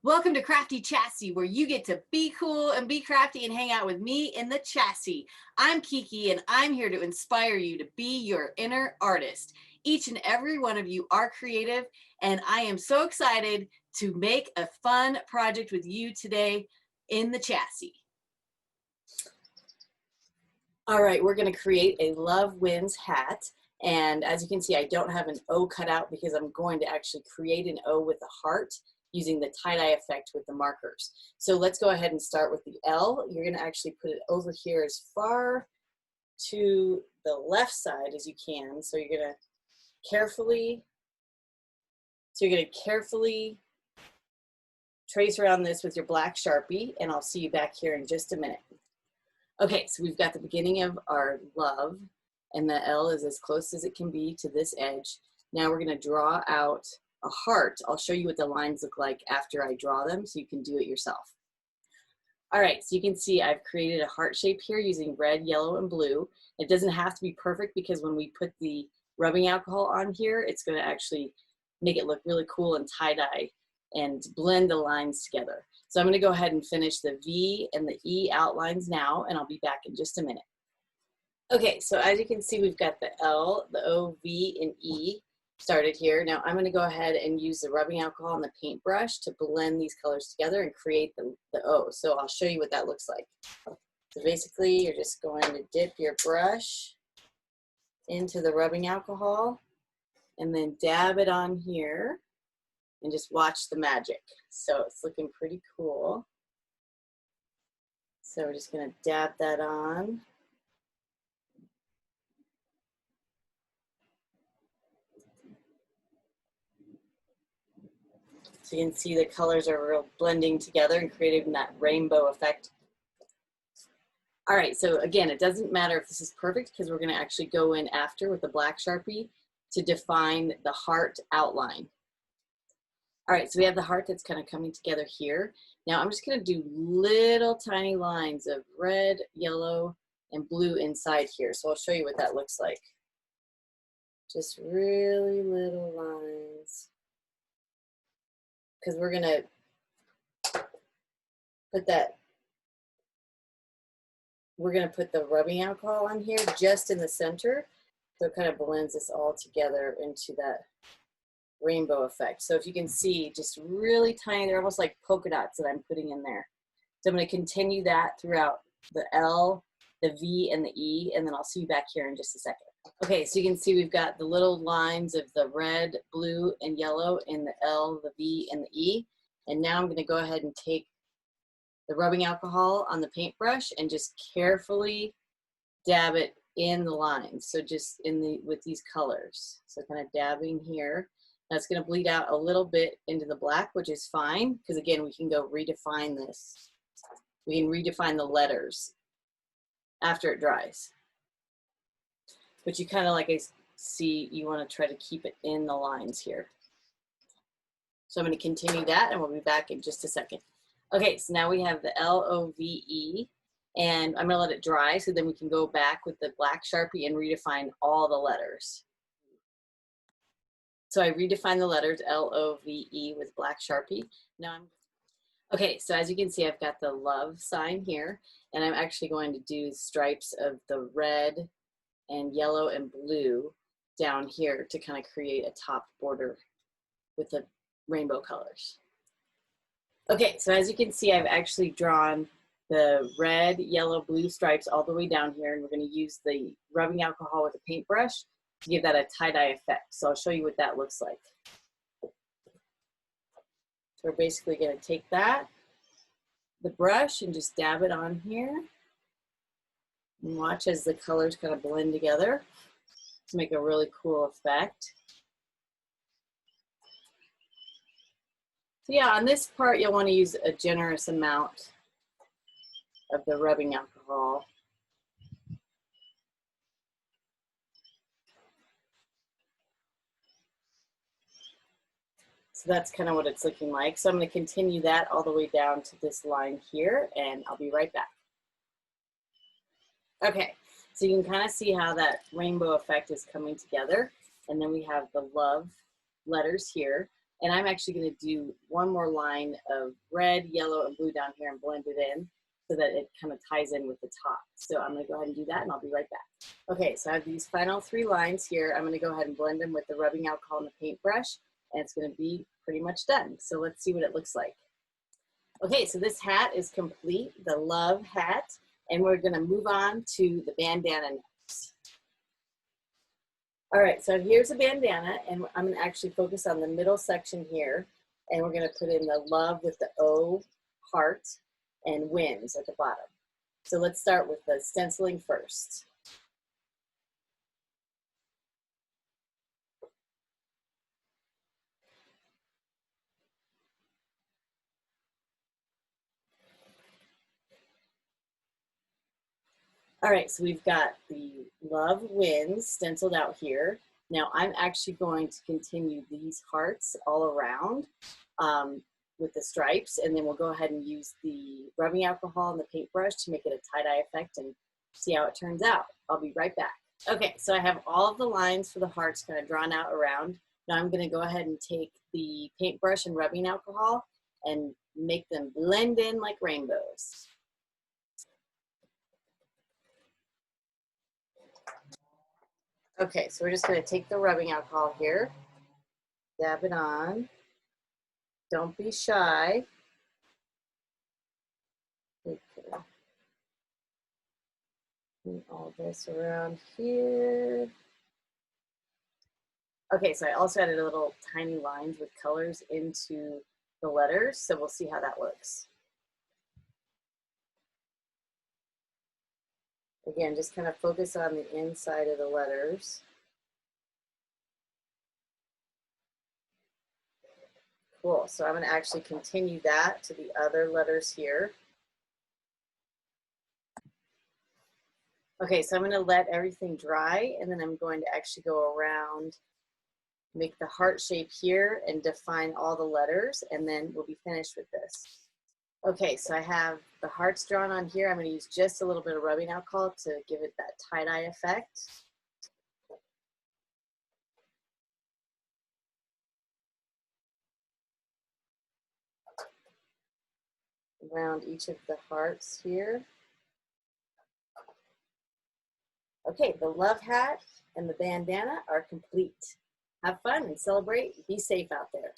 Welcome to Crafty Chassis, where you get to be cool and be crafty and hang out with me in the chassis. I'm Kiki, and I'm here to inspire you to be your inner artist. Each and every one of you are creative, and I am so excited to make a fun project with you today in the chassis. All right, we're going to create a Love Wins hat. And as you can see, I don't have an O cut out because I'm going to actually create an O with a heart using the tie-dye effect with the markers. So let's go ahead and start with the L. You're going to actually put it over here as far to the left side as you can. So you're going to carefully trace around this with your black Sharpie, and I'll see you back here in just a minute. Okay, so we've got the beginning of our love, and the L is as close as it can be to this edge. Now we're going to draw out a heart. I'll show you what the lines look like after I draw them so you can do it yourself. All right, so you can see I've created a heart shape here using red, yellow, and blue. It doesn't have to be perfect because when we put the rubbing alcohol on here, it's going to actually make it look really cool and tie-dye and blend the lines together. So I'm going to go ahead and finish the V and the E outlines now, and I'll be back in just a minute. Okay, so as you can see, we've got the L, the O, V, and E started here. Now I'm going to go ahead and use the rubbing alcohol and the paintbrush to blend these colors together and create the O. So I'll show you what that looks like. So basically, you're just going to dip your brush into the rubbing alcohol and then dab it on here and just watch the magic. So it's looking pretty cool. So we're just going to dab that on. So you can see the colors are real blending together and creating that rainbow effect. All right, so again, it doesn't matter if this is perfect because we're going to actually go in after with the black Sharpie to define the heart outline. All right, so we have the heart that's kind of coming together here. Now I'm just going to do little tiny lines of red, yellow, and blue inside here. So I'll show you what that looks like. Just really little lines. Because we're going to put the rubbing alcohol on here just in the center. So it kind of blends this all together into that rainbow effect. So if you can see, just really tiny, they're almost like polka dots that I'm putting in there. So I'm going to continue that throughout the L, the V, and the E, and then I'll see you back here in just a second. Okay, so you can see we've got the little lines of the red, blue, and yellow in the L, the V, and the E. And now I'm going to go ahead and take the rubbing alcohol on the paintbrush and just carefully dab it in the lines. So just with these colors. So kind of dabbing here. That's going to bleed out a little bit into the black, which is fine, because again, we can go redefine this. We can redefine the letters after it dries. But you kind of, like I see, you want to try to keep it in the lines here. So I'm going to continue that, and we'll be back in just a second. Okay, so now we have the L-O-V-E, and I'm going to let it dry so then we can go back with the black Sharpie and redefine all the letters. So I redefined the letters L-O-V-E with black Sharpie. Okay, so as you can see, I've got the love sign here, and I'm actually going to do stripes of the red and yellow and blue down here to kind of create a top border with the rainbow colors. Okay, so as you can see, I've actually drawn the red, yellow, blue stripes all the way down here, and we're going to use the rubbing alcohol with a paintbrush to give that a tie-dye effect. So I'll show you what that looks like. So we're basically going to take the brush, and just dab it on here. And watch as the colors kind of blend together to make a really cool effect. So yeah, on this part, you'll want to use a generous amount of the rubbing alcohol. So that's kind of what it's looking like. So I'm going to continue that all the way down to this line here, and I'll be right back. Okay, so you can kind of see how that rainbow effect is coming together. And then we have the love letters here. And I'm actually going to do one more line of red, yellow, and blue down here and blend it in so that it kind of ties in with the top. So I'm going to go ahead and do that, and I'll be right back. Okay, so I have these final 3 lines here. I'm going to go ahead and blend them with the rubbing alcohol and the paintbrush, and it's going to be pretty much done. So let's see what it looks like. Okay, so this hat is complete, the love hat, and we're going to move on to the bandana next. All right, so here's a bandana, and I'm going to actually focus on the middle section here, and we're going to put in the love with the O, heart, and wins at the bottom. So let's start with the stenciling first. All right, so we've got the love wins stenciled out here. Now I'm actually going to continue these hearts all around with the stripes, and then we'll go ahead and use the rubbing alcohol and the paintbrush to make it a tie-dye effect and see how it turns out. I'll be right back. Okay, so I have all of the lines for the hearts kind of drawn out around. Now I'm going to go ahead and take the paintbrush and rubbing alcohol and make them blend in like rainbows. Okay, so we're just going to take the rubbing alcohol here, dab it on. Don't be shy. Okay. Move all this around here. Okay, so I also added a little tiny lines with colors into the letters, so we'll see how that looks. Again, just kind of focus on the inside of the letters. Cool, so I'm going to actually continue that to the other letters here. Okay, so I'm going to let everything dry, and then I'm going to actually go around, make the heart shape here, and define all the letters, and then we'll be finished with this. Okay, so I have the hearts drawn on here. I'm going to use just a little bit of rubbing alcohol to give it that tie-dye effect. Around each of the hearts here. Okay, the love hat and the bandana are complete. Have fun and celebrate. Be safe out there.